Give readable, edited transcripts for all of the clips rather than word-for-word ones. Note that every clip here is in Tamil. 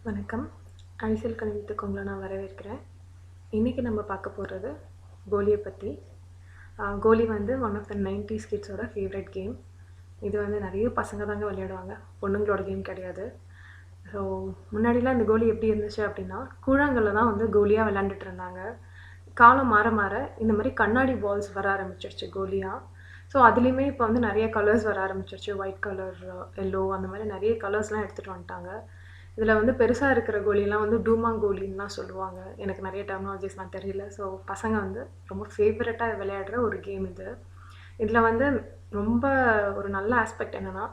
வணக்கம். அரசியல் கணிதத்துக்கு உங்களை நான் வரவேற்கிறேன். இன்றைக்கி நம்ம பார்க்க போகிறது கோலியை பற்றி. கோலி வந்து ஒன் ஆஃப் த 90s கிட்ஸோட ஃபேவரட் கேம். இது வந்து நிறைய பசங்க தாங்க விளையாடுவாங்க, பொண்ணுங்களோட கேம் கிடையாது. ஸோ முன்னாடிலாம் இந்த கோலி எப்படி இருந்துச்சு அப்படின்னா, கூழாங்கல்ல தான் வந்து கோலியாக விளையாண்டுட்டு இருந்தாங்க. காலம் மாற மாற இந்த மாதிரி கண்ணாடி பால்ஸ் வர ஆரம்பிச்சிருச்சு கோலியாக. ஸோ அதுலேயுமே இப்போ வந்து நிறைய கலர்ஸ் வர ஆரம்பிச்சிருச்சு. ஒயிட் கலர், எல்லோ, அந்த மாதிரி நிறைய கலர்ஸ்லாம் எடுத்துகிட்டு வந்துட்டாங்க. இதில் வந்து பெருசாக இருக்கிற கோலிலாம் வந்து டூமாங் கோலின்லாம் சொல்லுவாங்க. எனக்கு நிறைய டெர்மினாலஜிஸ்லாம் தெரியல. ஸோ பசங்க வந்து ரொம்ப ஃபேவரட்டாக விளையாடுற ஒரு கேம் இது. இதில் வந்து ரொம்ப ஒரு நல்ல ஆஸ்பெக்ட் என்னென்னா,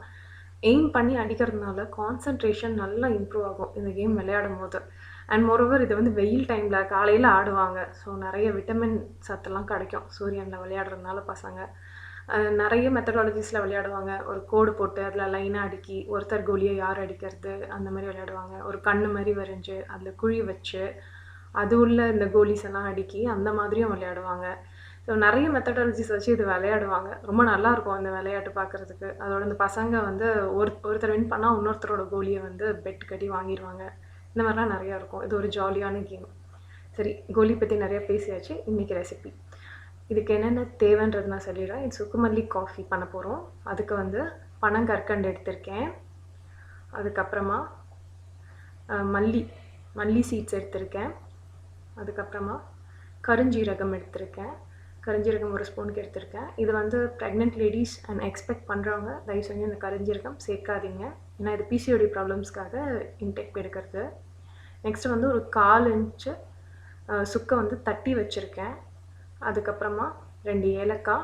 எய்ம் பண்ணி அடிக்கிறதுனால கான்சன்ட்ரேஷன் நல்லா இம்ப்ரூவ் ஆகும் இந்த கேம் விளையாடும் போது. அண்ட் மோரோவர் இது வந்து வெயில் டைமில் காலையில் ஆடுவாங்க. ஸோ நிறைய விட்டமின் சத்தெல்லாம் கிடைக்கும் சூரியனில் விளையாடுறதுனால பசங்க. நிறைய மெத்தடாலஜிஸில் விளையாடுவாங்க. ஒரு கோடு போட்டு அதில் லைனாக அடுக்கி ஒருத்தர் கோலியை யார் அடிக்கிறது அந்த மாதிரி விளையாடுவாங்க. ஒரு கண்ணு மாதிரி வரைஞ்சி அதில் குழி வச்சு அது உள்ள இந்த கோலிஸ் எல்லாம் அடுக்கி அந்த மாதிரியும் விளையாடுவாங்க. ஸோ நிறைய மெத்தடாலஜிஸ் வச்சு இது விளையாடுவாங்க. ரொம்ப நல்லாயிருக்கும் அந்த விளையாட்டு பார்க்குறதுக்கு. அதோட இந்த பசங்க வந்து ஒருத்தர் வின் பண்ணால் இன்னொருத்தரோட கோலியை வந்து பெட் கட்டி வாங்கிடுவாங்க. இந்த மாதிரிலாம் நிறையா இருக்கும். இது ஒரு ஜாலியான கேம். சரி, கோலி பற்றி நிறையா பேசியாச்சு. இன்றைக்கி ரெசிபி இதுக்கு என்னென்ன தேவைன்றது நான் சொல்லிடுறேன். இது சுக்குமல்லி காஃபி பண்ண போகிறோம். அதுக்கு வந்து பனங்கற்கண்டு எடுத்திருக்கேன். அதுக்கப்புறமா மல்லி சீட்ஸ் எடுத்திருக்கேன். அதுக்கப்புறமா கருஞ்சீரகம் எடுத்திருக்கேன். கருஞ்சீரகம் ஒரு ஸ்பூனுக்கு எடுத்திருக்கேன். இது வந்து ப்ரெக்னென்ட் லேடிஸ் அண்ட் எக்ஸ்பெக்ட் பண்ணுறவங்க தயவு செஞ்சு இந்த கருஞ்சீரகம் சேர்க்காதீங்க. ஏன்னா இது பிசிஓடி ப்ராப்ளம்ஸ்க்காக இன்டேக் எடுக்கிறது. நெக்ஸ்ட்டு வந்து ஒரு 1/4 இன்ச்சு சுக்கை வந்து தட்டி வச்சுருக்கேன். அதுக்கப்புறமா 2 ஏலக்காய்,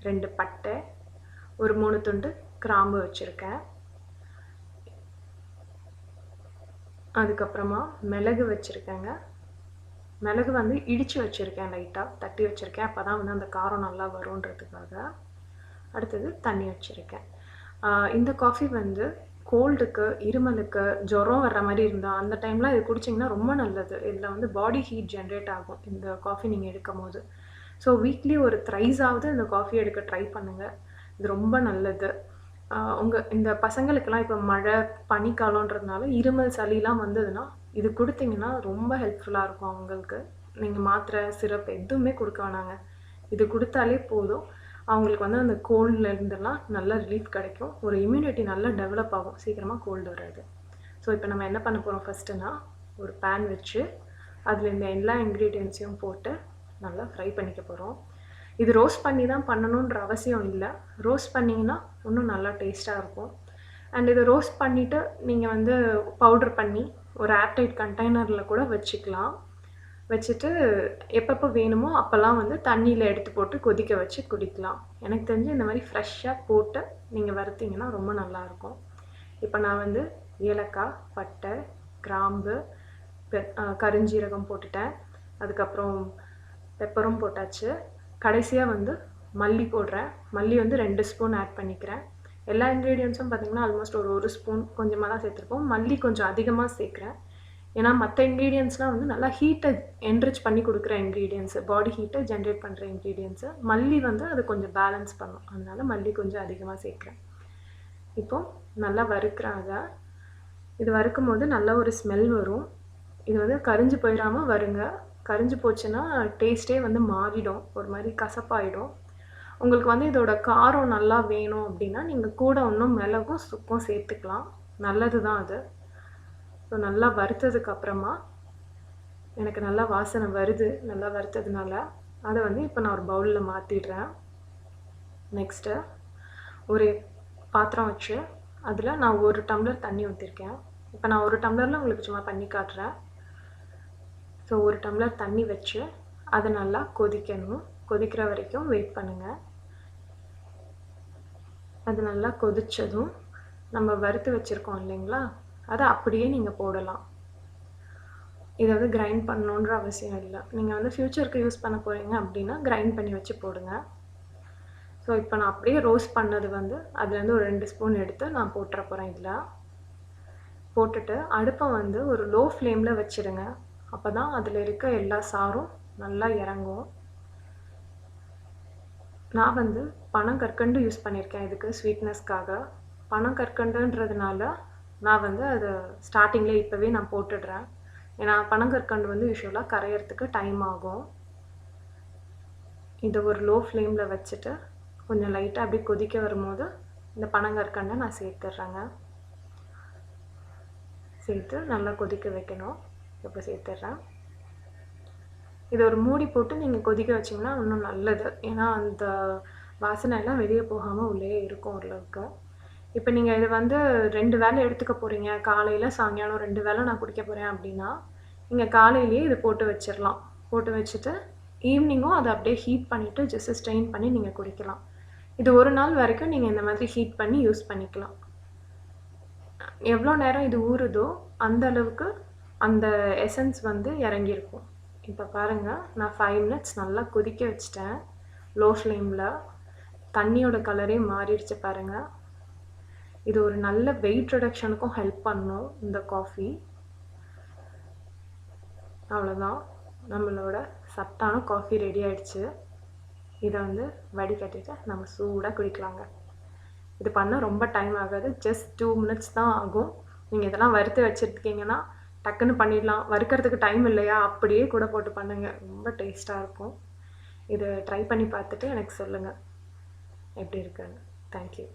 2 பட்டை, ஒரு 3 துண்டு கிராம்பு வச்சுருக்கேன். அதுக்கப்புறமா மிளகு வச்சுருக்கேங்க. மிளகு வந்து இடித்து வச்சுருக்கேன், லைட்டாக தட்டி வச்சுருக்கேன். அப்போ தான் வந்து அந்த காரம் நல்லா வருன்றதுக்காக. அடுத்தது தண்ணி வச்சுருக்கேன். இந்த காஃபி வந்து கோல்டுக்கு, இருமலுக்கு, ஜுரம் வர்ற மாதிரி இருந்தால் அந்த டைமில் இது குடிச்சிங்கன்னா ரொம்ப நல்லது. இதில் வந்து பாடி ஹீட் ஜென்ரேட் ஆகும் இந்த காஃபி நீங்கள் எடுக்கும் போது. ஸோ வீக்லி ஒரு த்ரைஸாவது இந்த காஃபி எடுக்க ட்ரை பண்ணுங்கள். இது ரொம்ப நல்லது. இந்த பசங்களுக்கெல்லாம் இப்போ மழை பனிக்காலன்றதுனால இருமல் சளிலாம் வந்ததுன்னா இது கொடுத்தீங்கன்னா ரொம்ப ஹெல்ப்ஃபுல்லாக இருக்கும் அவங்களுக்கு. நீங்கள் மாத்திரை சிரப் எதுவுமே கொடுக்க வேணாங்க. இது கொடுத்தாலே போதும். அவங்களுக்கு வந்து அந்த கோல்ட்லேருந்துலாம் நல்ல ரிலீஃப் கிடைக்கும். ஒரு இம்யூனிட்டி நல்லா டெவலப் ஆகும். சீக்கிரமாக கோல்டு வராது. ஸோ இப்போ நம்ம என்ன பண்ண போகிறோம் ஃபஸ்ட்டுனா, ஒரு பேன் வச்சு அதில் இந்த எல்லா இன்க்ரீடியன்ஸையும் போட்டு நல்லா ஃப்ரை பண்ணிக்க போகிறோம். இது ரோஸ்ட் பண்ணி தான் பண்ணணுன்ற அவசியம் இல்லை. ரோஸ்ட் பண்ணிங்கன்னா இன்னும் நல்லா டேஸ்ட்டாக இருக்கும். அண்ட் இதை ரோஸ்ட் பண்ணிவிட்டு நீங்கள் வந்து பவுட்ரு பண்ணி ஒரு ஏர்டைட் கண்டெய்னரில் கூட வச்சுக்கலாம். வச்சுட்டு எப்பப்போ வேணுமோ அப்போல்லாம் வந்து தண்ணியில் எடுத்து போட்டு கொதிக்க வச்சு குடிக்கலாம். எனக்கு தெரிஞ்சு இந்த மாதிரி ஃப்ரெஷ்ஷாக போட்டு நீங்கள் வறுத்தீங்கன்னா ரொம்ப நல்லாயிருக்கும். இப்போ நான் வந்து ஏலக்காய், பட்டை, கிராம்பு, கருஞ்சீரகம் போட்டுட்டேன். அதுக்கப்புறம் பெப்பரும் போட்டாச்சு. கடைசியாக வந்து மல்லி போடுறேன். மல்லி வந்து 2 ஸ்பூன் ஆட் பண்ணிக்கிறேன். எல்லா இன்க்ரீடியன்ஸும் பார்த்திங்கன்னா ஆல்மோஸ்ட் ஒரு ஸ்பூன் கொஞ்சமாக தான் சேர்த்துருப்போம். மல்லி கொஞ்சம் அதிகமாக சேர்க்குறேன். ஏன்னா மற்ற இன்க்ரீடியன்ஸ்லாம் வந்து நல்லா ஹீட்டை என்ரிச் பண்ணி கொடுக்குற இன்க்ரீடியன்ஸு, பாடி ஹீட்டை ஜென்ரேட் பண்ணுற இன்க்ரீடியன்ஸு. மல்லி வந்து அது கொஞ்சம் பேலன்ஸ் பண்ணும். அதனால மல்லி கொஞ்சம் அதிகமாக சேர்க்குறேன். இப்போது நல்லா வறுக்கிறாங்க. இது வறுக்கும் போது நல்ல ஒரு ஸ்மெல் வரும். இது வந்து கரிஞ்சு போயிடாமல் வருங்க. கரிஞ்சு போச்சுன்னா டேஸ்ட்டே வந்து மாறிடும், ஒரு மாதிரி கசப்பாயிடும். உங்களுக்கு வந்து இதோட காரம் நல்லா வேணும் அப்படின்னா நீங்கள் கூட இன்னும் மிளகும் சுக்கும் சேர்த்துக்கலாம். நல்லது தான் அது. ஸோ நல்லா வறுத்ததுக்கப்புறமா எனக்கு நல்லா வாசனை வருது. நல்லா வறுத்ததுனால அதை வந்து இப்போ நான் ஒரு பவுலில் மாற்றிடுறேன். நெக்ஸ்ட்டு ஒரு பாத்திரம் வச்சு அதில் நான் 1 டம்ளர் தண்ணி ஊற்றிருக்கேன். இப்போ நான் 1 டம்ளரில் உங்களுக்கு சும்மா பண்ணி காட்டுறேன். ஸோ 1 டம்ளர் தண்ணி வச்சு அதை நல்லா கொதிக்கணும். கொதிக்கிற வரைக்கும் வெயிட் பண்ணுங்கள். அது நல்லா கொதித்ததும் நம்ம வறுத்து வச்சுருக்கோம் இல்லைங்களா, அதை அப்படியே நீங்கள் போடலாம். இதை வந்து கிரைண்ட் பண்ணணுன்ற அவசியம் இல்லை. நீங்கள் வந்து ஃப்யூச்சருக்கு யூஸ் பண்ண போகிறீங்க அப்படின்னா கிரைண்ட் பண்ணி வச்சு போடுங்க. ஸோ இப்போ நான் அப்படியே ரோஸ்ட் பண்ணது வந்து அதுலேருந்து ஒரு 2 ஸ்பூன் எடுத்து நான் போட்டுற போகிறேன். இதில் போட்டுட்டு அடுப்பை வந்து ஒரு லோ ஃப்ளேமில் வச்சுடுங்க. அப்போ தான் அதில் இருக்க எல்லா சாரும் நல்லா இறங்கும். நான் வந்து பனங்கற்கண்டு யூஸ் பண்ணியிருக்கேன் இதுக்கு ஸ்வீட்னஸ்க்காக. பனங்கற்கண்டுன்றதுனால நான் வந்து அது ஸ்டார்டிங்கில் இப்போவே நான் போட்டுடுறேன். ஏன்னா பனங்கற்கண்டு வந்து யூஸ்வலாக கரையிறதுக்கு டைம் ஆகும். இதை ஒரு லோ ஃப்ளேமில் வச்சுட்டு கொஞ்சம் லைட்டாக அப்படியே கொதிக்க வரும்போது இந்த பனங்கற்கண்டை நான் சேர்த்துட்றேங்க. சேர்த்து நல்லா கொதிக்க வைக்கணும். இப்போ சேர்த்துட்றேன். இதை ஒரு மூடி போட்டு நீங்கள் கொதிக்க வச்சிங்கன்னா இன்னும் நல்லது. ஏன்னா அந்த வாசனையெல்லாம் வெளியே போகாமல் உள்ளே இருக்கும் ஓரளவுக்கு. இப்போ நீங்கள் இது வந்து 2 வேளை எடுத்துக்க போகிறீங்க, காலையில் சாயங்காலம் 2 வேளை நான் குடிக்க போகிறேன் அப்படின்னா நீங்கள் காலையிலேயே இது போட்டு வச்சிடலாம். போட்டு வச்சுட்டு ஈவினிங்கும் அதை அப்படியே ஹீட் பண்ணிவிட்டு ஜஸ்ட் ஸ்ட்ரெயின் பண்ணி நீங்கள் குடிக்கலாம். இது ஒரு நாள் வரைக்கும் நீங்கள் இந்த மாதிரி ஹீட் பண்ணி யூஸ் பண்ணிக்கலாம். எவ்வளோ நேரம் இது ஊறுதோ அந்த அளவுக்கு அந்த எசன்ஸ் வந்து இறங்கியிருக்கும். இப்போ பாருங்கள், நான் 5 மினிட்ஸ் நல்லா கொதிக்க வச்சிட்டேன் லோ ஃப்ளேமில். தண்ணியோட கலரே மாறிடுச்சு பாருங்கள். இது ஒரு நல்ல வெயிட் ரிடக்ஷனுக்கும் ஹெல்ப் பண்ணும் இந்த காஃபி. அவ்வளோதான், நம்மளோட சத்தான காஃபி ரெடி ஆயிடுச்சு. இதை வந்து வடிகட்டிட்டு நம்ம சூடாக குடிக்கலாங்க. இது பண்ண ரொம்ப டைம் ஆகாது, ஜஸ்ட் 2 மினிட்ஸ் தான் ஆகும். நீங்கள் இதெல்லாம் வறுத்து வச்சுருக்கீங்கன்னா டக்குன்னு பண்ணிடலாம். வறுக்கிறதுக்கு டைம் இல்லையா, அப்படியே கூட போட்டு பண்ணுங்கள், ரொம்ப டேஸ்ட்டாக இருக்கும். இதை ட்ரை பண்ணி பார்த்துட்டு எனக்கு சொல்லுங்கள் எப்படி இருக்குன்னு. தேங்க்யூ.